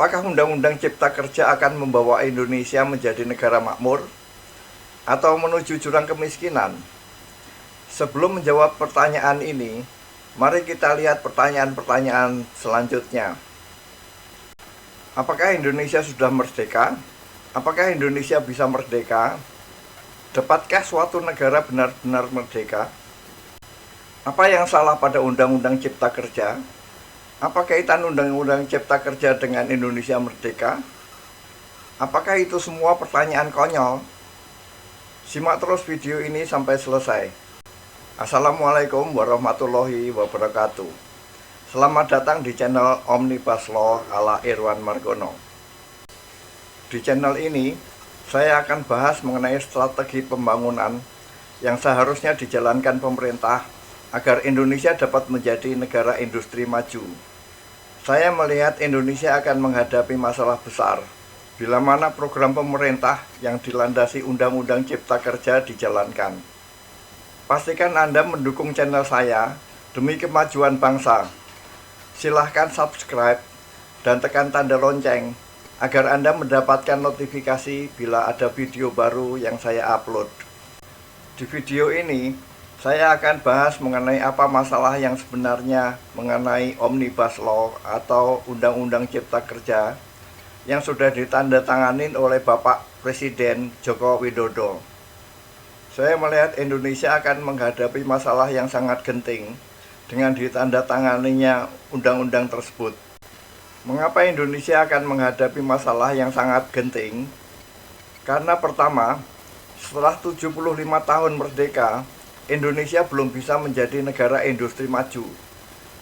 Apakah Undang-Undang Cipta Kerja akan membawa Indonesia menjadi negara makmur atau menuju jurang kemiskinan? Sebelum menjawab pertanyaan ini, mari kita lihat pertanyaan-pertanyaan selanjutnya. Apakah Indonesia sudah merdeka? Apakah Indonesia bisa merdeka? Dapatkah suatu negara benar-benar merdeka? Apa yang salah pada Undang-Undang Cipta Kerja? Apa kaitan Undang-Undang Cipta Kerja dengan Indonesia merdeka? Apakah itu semua pertanyaan konyol? Simak terus video ini sampai selesai. Assalamualaikum warahmatullahi wabarakatuh. Selamat datang di channel Omnibus Law ala Irwan Margono. Di channel ini, saya akan bahas mengenai strategi pembangunan yang seharusnya dijalankan pemerintah agar Indonesia dapat menjadi negara industri maju. Saya melihat Indonesia akan menghadapi masalah besar bila mana program pemerintah yang dilandasi Undang-Undang Cipta Kerja dijalankan. Pastikan Anda mendukung channel saya demi kemajuan bangsa. Silahkan subscribe dan tekan tanda lonceng agar Anda mendapatkan notifikasi bila ada video baru yang saya upload. Di video ini, saya akan bahas mengenai apa masalah yang sebenarnya mengenai Omnibus Law atau Undang-Undang Cipta Kerja yang sudah ditandatangani oleh Bapak Presiden Joko Widodo. Saya melihat Indonesia akan menghadapi masalah yang sangat genting dengan ditandatanganinya undang-undang tersebut. Mengapa Indonesia akan menghadapi masalah yang sangat genting? Karena pertama, setelah 75 tahun merdeka, Indonesia belum bisa menjadi negara industri maju.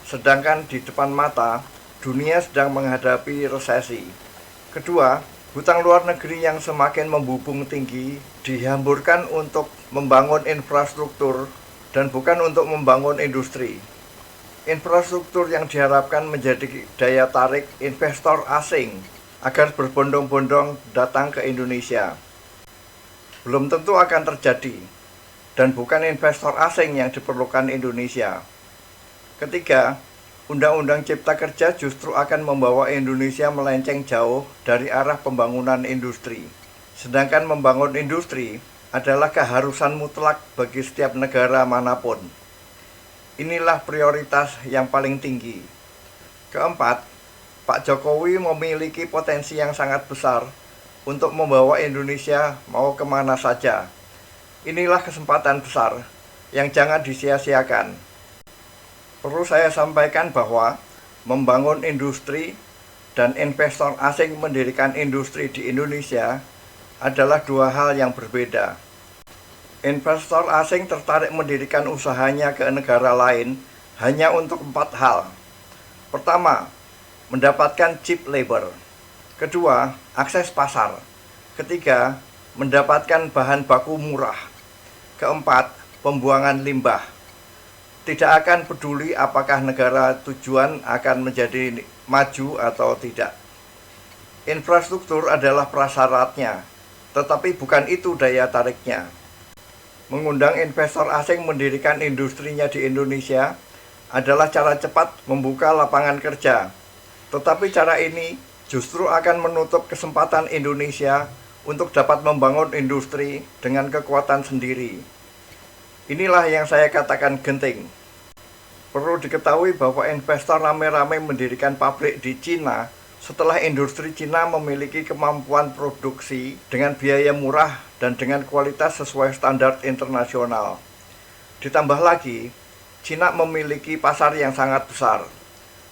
Sedangkan di depan mata, dunia sedang menghadapi resesi. Kedua, hutang luar negeri yang semakin membubung tinggi dihamburkan untuk membangun infrastruktur dan bukan untuk membangun industri. Infrastruktur yang diharapkan menjadi daya tarik investor asing agar berbondong-bondong datang ke Indonesia. Belum tentu akan terjadi. Dan bukan investor asing yang diperlukan Indonesia. Ketiga, Undang-Undang Cipta Kerja justru akan membawa Indonesia melenceng jauh dari arah pembangunan industri. Sedangkan membangun industri adalah keharusan mutlak bagi setiap negara manapun. Inilah prioritas yang paling tinggi. Keempat, Pak Jokowi memiliki potensi yang sangat besar untuk membawa Indonesia mau kemana saja. Inilah kesempatan besar yang jangan disia-siakan. Perlu saya sampaikan bahwa membangun industri dan investor asing mendirikan industri di Indonesia adalah dua hal yang berbeda. Investor asing tertarik mendirikan usahanya ke negara lain hanya untuk 4 hal. Pertama, mendapatkan cheap labor. Kedua, akses pasar. Ketiga, mendapatkan bahan baku murah. Keempat, pembuangan limbah. Tidak akan peduli apakah negara tujuan akan menjadi maju atau tidak. Infrastruktur adalah prasyaratnya, tetapi bukan itu daya tariknya. Mengundang investor asing mendirikan industrinya di Indonesia adalah cara cepat membuka lapangan kerja. Tetapi cara ini justru akan menutup kesempatan Indonesia untuk dapat membangun industri dengan kekuatan sendiri. Inilah yang saya katakan genting. Perlu diketahui bahwa investor rame-rame mendirikan pabrik di Cina setelah industri Cina memiliki kemampuan produksi dengan biaya murah dan dengan kualitas sesuai standar internasional. Ditambah lagi, Cina memiliki pasar yang sangat besar.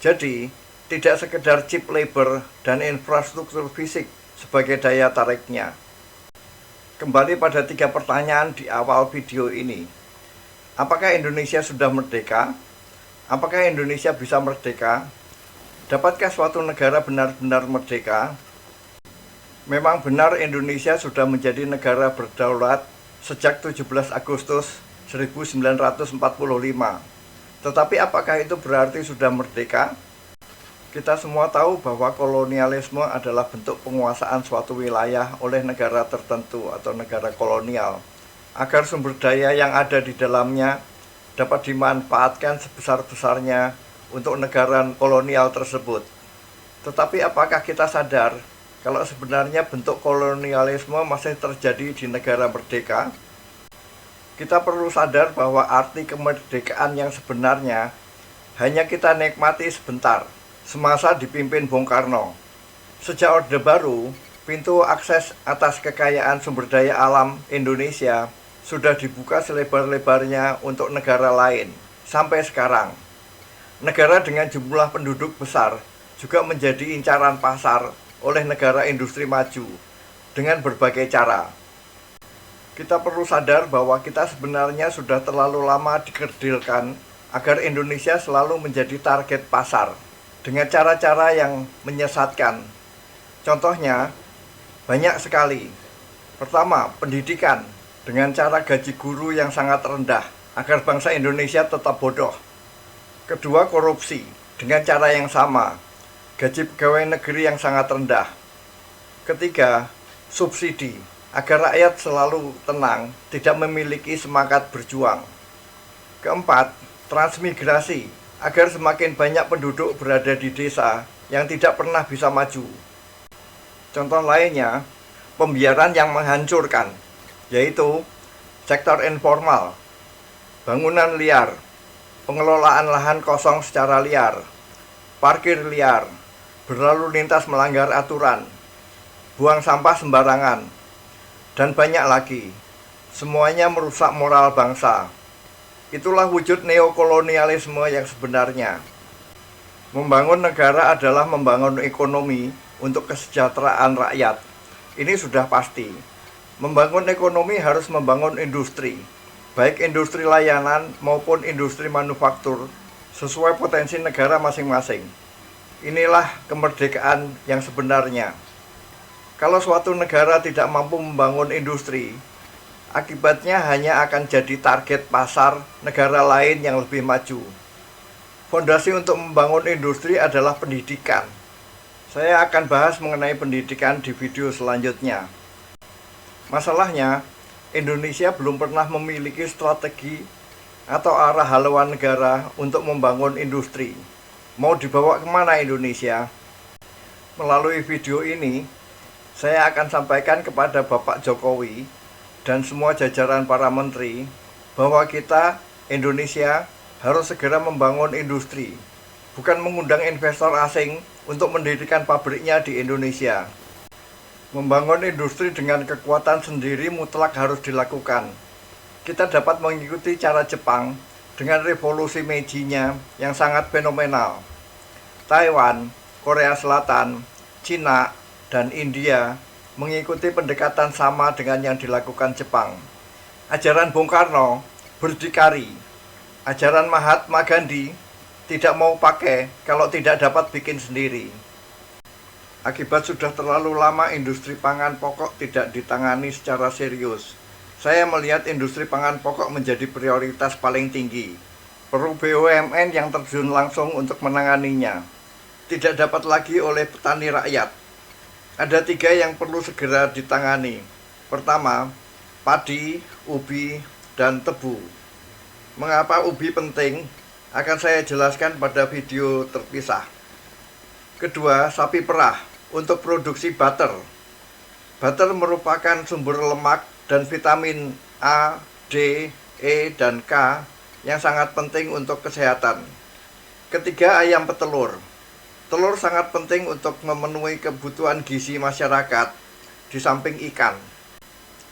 Jadi, tidak sekedar cheap labor dan infrastruktur fisik sebagai daya tariknya. Kembali pada 3 pertanyaan di awal video ini. Apakah Indonesia sudah merdeka? Apakah Indonesia bisa merdeka? Dapatkah suatu negara benar-benar merdeka? Memang benar Indonesia sudah menjadi negara berdaulat sejak 17 Agustus 1945. Tetapi apakah itu berarti sudah merdeka? Kita semua tahu bahwa kolonialisme adalah bentuk penguasaan suatu wilayah oleh negara tertentu atau negara kolonial, agar sumber daya yang ada di dalamnya dapat dimanfaatkan sebesar-besarnya untuk negara kolonial tersebut. Tetapi apakah kita sadar kalau sebenarnya bentuk kolonialisme masih terjadi di negara merdeka? Kita perlu sadar bahwa arti kemerdekaan yang sebenarnya hanya kita nikmati sebentar, semasa dipimpin Bung Karno. Sejak Orde Baru, pintu akses atas kekayaan sumber daya alam Indonesia sudah dibuka selebar-lebarnya untuk negara lain. Sampai sekarang, negara dengan jumlah penduduk besar juga menjadi incaran pasar oleh negara industri maju dengan berbagai cara. Kita perlu sadar bahwa kita sebenarnya sudah terlalu lama dikerdilkan agar Indonesia selalu menjadi target pasar dengan cara-cara yang menyesatkan. Contohnya, banyak sekali. Pertama, pendidikan dengan cara gaji guru yang sangat rendah agar bangsa Indonesia tetap bodoh. Kedua, korupsi dengan cara yang sama, gaji pegawai negeri yang sangat rendah. Ketiga, subsidi agar rakyat selalu tenang, tidak memiliki semangat berjuang. Keempat, transmigrasi agar semakin banyak penduduk berada di desa yang tidak pernah bisa maju. Contoh lainnya, pembiaran yang menghancurkan, yaitu sektor informal, bangunan liar, pengelolaan lahan kosong secara liar, parkir liar, berlalu lintas melanggar aturan, buang sampah sembarangan, dan banyak lagi. Semuanya merusak moral bangsa. Itulah wujud neokolonialisme yang sebenarnya. Membangun negara adalah membangun ekonomi untuk kesejahteraan rakyat. Ini sudah pasti. Membangun ekonomi harus membangun industri, baik industri layanan maupun industri manufaktur, sesuai potensi negara masing-masing. Inilah kemerdekaan yang sebenarnya. Kalau suatu negara tidak mampu membangun industri, akibatnya hanya akan jadi target pasar negara lain yang lebih maju. Fondasi untuk membangun industri adalah pendidikan. Saya akan bahas mengenai pendidikan di video selanjutnya. Masalahnya, Indonesia belum pernah memiliki strategi atau arah haluan negara untuk membangun industri. Mau dibawa kemana Indonesia? Melalui video ini, saya akan sampaikan kepada Bapak Jokowi dan semua jajaran para menteri bahwa kita, Indonesia, harus segera membangun industri, bukan mengundang investor asing untuk mendirikan pabriknya di Indonesia. Membangun industri dengan kekuatan sendiri mutlak harus dilakukan. Kita dapat mengikuti cara Jepang dengan revolusi Meiji-nya yang sangat fenomenal. Taiwan, Korea Selatan, Cina, dan India mengikuti pendekatan sama dengan yang dilakukan Jepang. Ajaran Bung Karno berdikari. Ajaran Mahatma Gandhi tidak mau pakai kalau tidak dapat bikin sendiri. Akibat sudah terlalu lama industri pangan pokok tidak ditangani secara serius. Saya melihat industri pangan pokok menjadi prioritas paling tinggi. Perlu BUMN yang terjun langsung untuk menanganinya. Tidak dapat lagi oleh petani rakyat. Ada 3 yang perlu segera ditangani. Pertama, padi, ubi, dan tebu. Mengapa ubi penting? Akan saya jelaskan pada video terpisah. Kedua, sapi perah untuk produksi butter. Butter merupakan sumber lemak dan vitamin A, D, E, dan K yang sangat penting untuk kesehatan. Ketiga, ayam petelur. Telur sangat penting untuk memenuhi kebutuhan gizi masyarakat di samping ikan.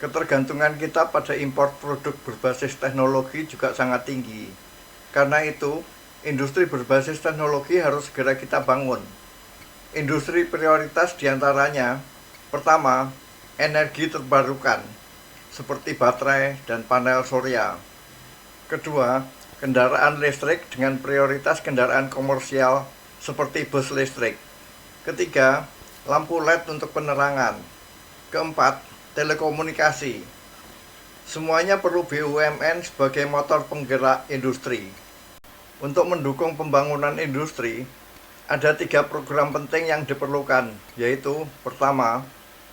Ketergantungan kita pada impor produk berbasis teknologi juga sangat tinggi. Karena itu, industri berbasis teknologi harus segera kita bangun. Industri prioritas diantaranya, pertama, energi terbarukan, seperti baterai dan panel surya. Kedua, kendaraan listrik dengan prioritas kendaraan komersial seperti bus listrik. Ketiga, lampu LED untuk penerangan. Keempat, telekomunikasi. Semuanya perlu BUMN sebagai motor penggerak industri. Untuk mendukung pembangunan industri, ada 3 program penting yang diperlukan, yaitu pertama,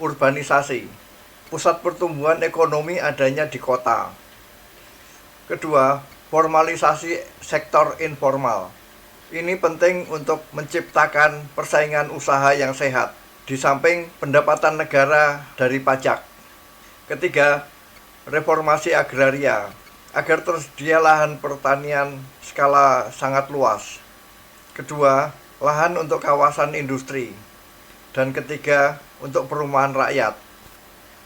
urbanisasi. Pusat pertumbuhan ekonomi adanya di kota. Kedua, formalisasi sektor informal. Ini penting untuk menciptakan persaingan usaha yang sehat, di samping pendapatan negara dari pajak. Ketiga, reformasi agraria, agar tersedia lahan pertanian skala sangat luas. Kedua, lahan untuk kawasan industri. Dan ketiga, untuk perumahan rakyat.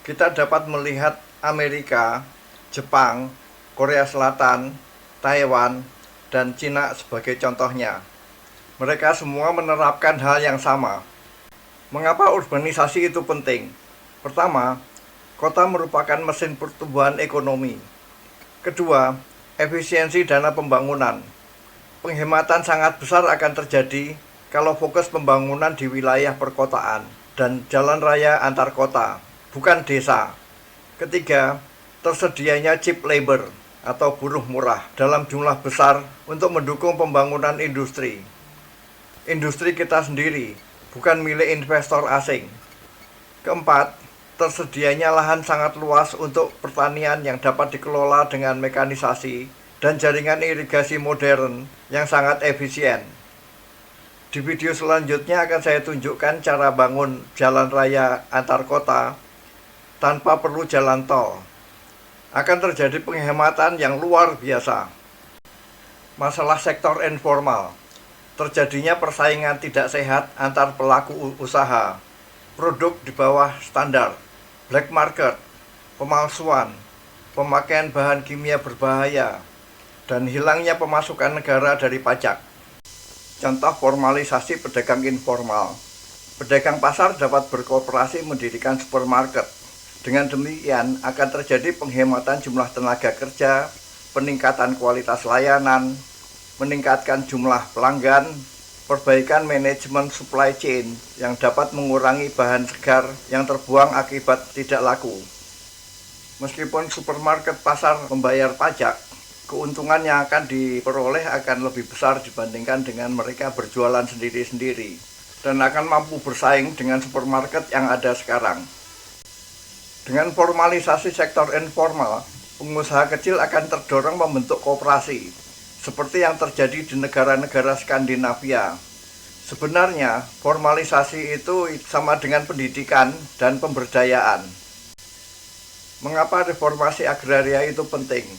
Kita dapat melihat Amerika, Jepang, Korea Selatan, Taiwan, dan Cina sebagai contohnya. Mereka semua menerapkan hal yang sama. Mengapa urbanisasi itu penting? Pertama, kota merupakan mesin pertumbuhan ekonomi. Kedua, efisiensi dana pembangunan. Penghematan sangat besar akan terjadi kalau fokus pembangunan di wilayah perkotaan dan jalan raya antar kota, bukan desa. Ketiga, tersedianya cheap labor atau buruh murah dalam jumlah besar untuk mendukung pembangunan industri. Industri kita sendiri, bukan milik investor asing. Keempat, tersedianya lahan sangat luas untuk pertanian yang dapat dikelola dengan mekanisasi dan jaringan irigasi modern yang sangat efisien. Di video selanjutnya akan saya tunjukkan cara bangun jalan raya antar kota tanpa perlu jalan tol. Akan terjadi penghematan yang luar biasa. Masalah sektor informal. Terjadinya persaingan tidak sehat antar pelaku usaha. Produk di bawah standar, black market, pemalsuan, pemakaian bahan kimia berbahaya, dan hilangnya pemasukan negara dari pajak. Contoh formalisasi pedagang informal. Pedagang pasar dapat berkooperasi mendirikan supermarket. Dengan demikian akan terjadi penghematan jumlah tenaga kerja, peningkatan kualitas layanan, meningkatkan jumlah pelanggan, perbaikan manajemen supply chain yang dapat mengurangi bahan segar yang terbuang akibat tidak laku. Meskipun supermarket pasar membayar pajak, keuntungan yang akan diperoleh akan lebih besar dibandingkan dengan mereka berjualan sendiri-sendiri dan akan mampu bersaing dengan supermarket yang ada sekarang. Dengan formalisasi sektor informal, pengusaha kecil akan terdorong membentuk koperasi, seperti yang terjadi di negara-negara Skandinavia. Sebenarnya, formalisasi itu sama dengan pendidikan dan pemberdayaan. Mengapa reformasi agraria itu penting?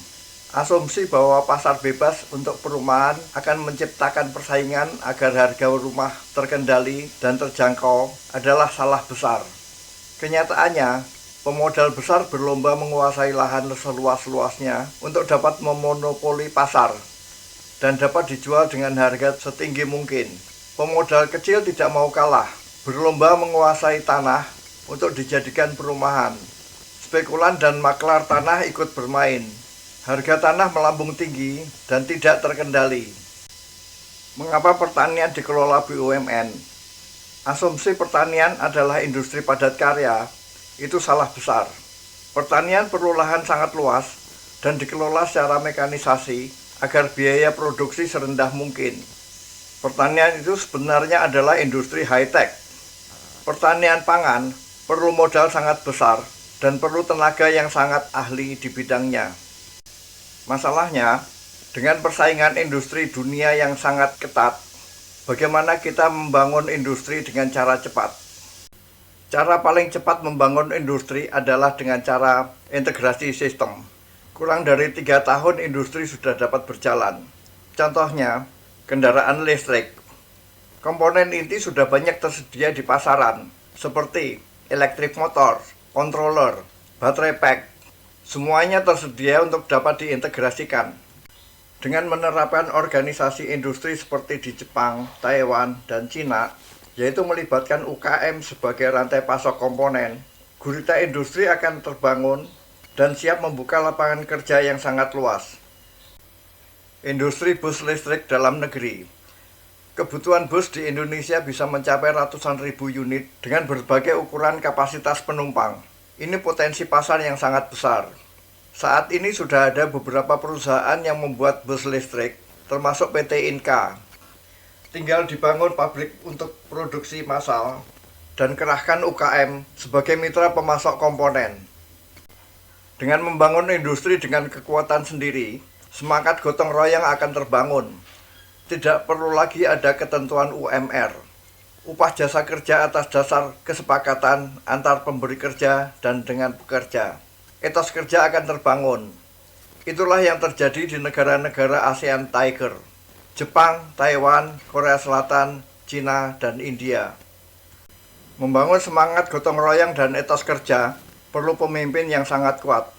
Asumsi bahwa pasar bebas untuk perumahan akan menciptakan persaingan agar harga rumah terkendali dan terjangkau adalah salah besar. Kenyataannya, pemodal besar berlomba menguasai lahan seluas-luasnya untuk dapat memonopoli pasar dan dapat dijual dengan harga setinggi mungkin. Pemodal kecil tidak mau kalah, berlomba menguasai tanah untuk dijadikan perumahan. Spekulan dan maklar tanah ikut bermain. Harga tanah melambung tinggi dan tidak terkendali. Mengapa pertanian dikelola BUMN? Asumsi pertanian adalah industri padat karya itu salah besar. Pertanian perlu lahan sangat luas dan dikelola secara mekanisasi agar biaya produksi serendah mungkin. Pertanian itu sebenarnya adalah industri high-tech. Pertanian pangan perlu modal sangat besar dan perlu tenaga yang sangat ahli di bidangnya. Masalahnya, dengan persaingan industri dunia yang sangat ketat, bagaimana kita membangun industri dengan cara cepat? Cara paling cepat membangun industri adalah dengan cara integrasi sistem. Kurang dari 3 tahun industri sudah dapat berjalan. Contohnya, kendaraan listrik. Komponen inti sudah banyak tersedia di pasaran, seperti electric motor, controller, baterai pack. Semuanya tersedia untuk dapat diintegrasikan. Dengan menerapkan organisasi industri seperti di Jepang, Taiwan, dan Cina, yaitu melibatkan UKM sebagai rantai pasok komponen, gurita industri akan terbangun dan siap membuka lapangan kerja yang sangat luas. Industri bus listrik dalam negeri. Kebutuhan bus di Indonesia bisa mencapai ratusan ribu unit dengan berbagai ukuran kapasitas penumpang. Ini potensi pasar yang sangat besar. Saat ini sudah ada beberapa perusahaan yang membuat bus listrik, termasuk PT Inka. Tinggal dibangun pabrik untuk produksi massal dan kerahkan UKM sebagai mitra pemasok komponen. Dengan membangun industri dengan kekuatan sendiri, semangat gotong royong akan terbangun. Tidak perlu lagi ada ketentuan UMR, upah jasa kerja atas dasar kesepakatan antar pemberi kerja dan dengan pekerja. Etos kerja akan terbangun. Itulah yang terjadi di negara-negara ASEAN Tiger, Jepang, Taiwan, Korea Selatan, Cina, dan India. Membangun semangat gotong royong dan etos kerja perlu pemimpin yang sangat kuat.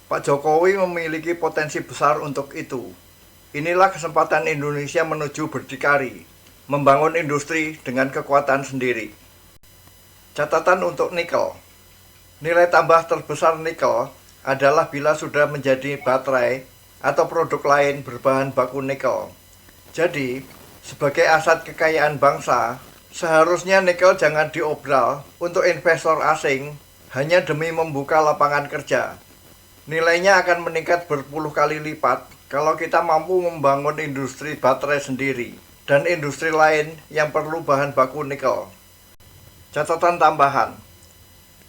Pak Jokowi memiliki potensi besar untuk itu. Inilah kesempatan Indonesia menuju berdikari, membangun industri dengan kekuatan sendiri. Catatan untuk nikel. Nilai tambah terbesar nikel adalah bila sudah menjadi baterai atau produk lain berbahan baku nikel. Jadi, sebagai aset kekayaan bangsa, seharusnya nikel jangan diobral untuk investor asing hanya demi membuka lapangan kerja. Nilainya akan meningkat berpuluh kali lipat kalau kita mampu membangun industri baterai sendiri dan industri lain yang perlu bahan baku nikel. Catatan tambahan,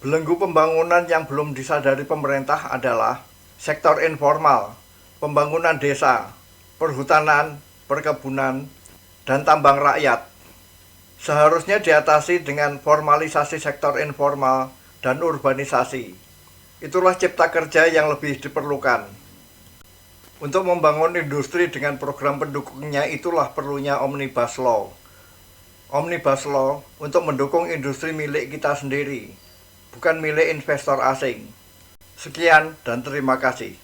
belenggu pembangunan yang belum disadari pemerintah adalah sektor informal, pembangunan desa, perhutanan, perkebunan, dan tambang rakyat. Seharusnya diatasi dengan formalisasi sektor informal dan urbanisasi. Itulah cipta kerja yang lebih diperlukan. Untuk membangun industri dengan program pendukungnya itulah perlunya Omnibus Law. Omnibus Law untuk mendukung industri milik kita sendiri, bukan milik investor asing. Sekian dan terima kasih.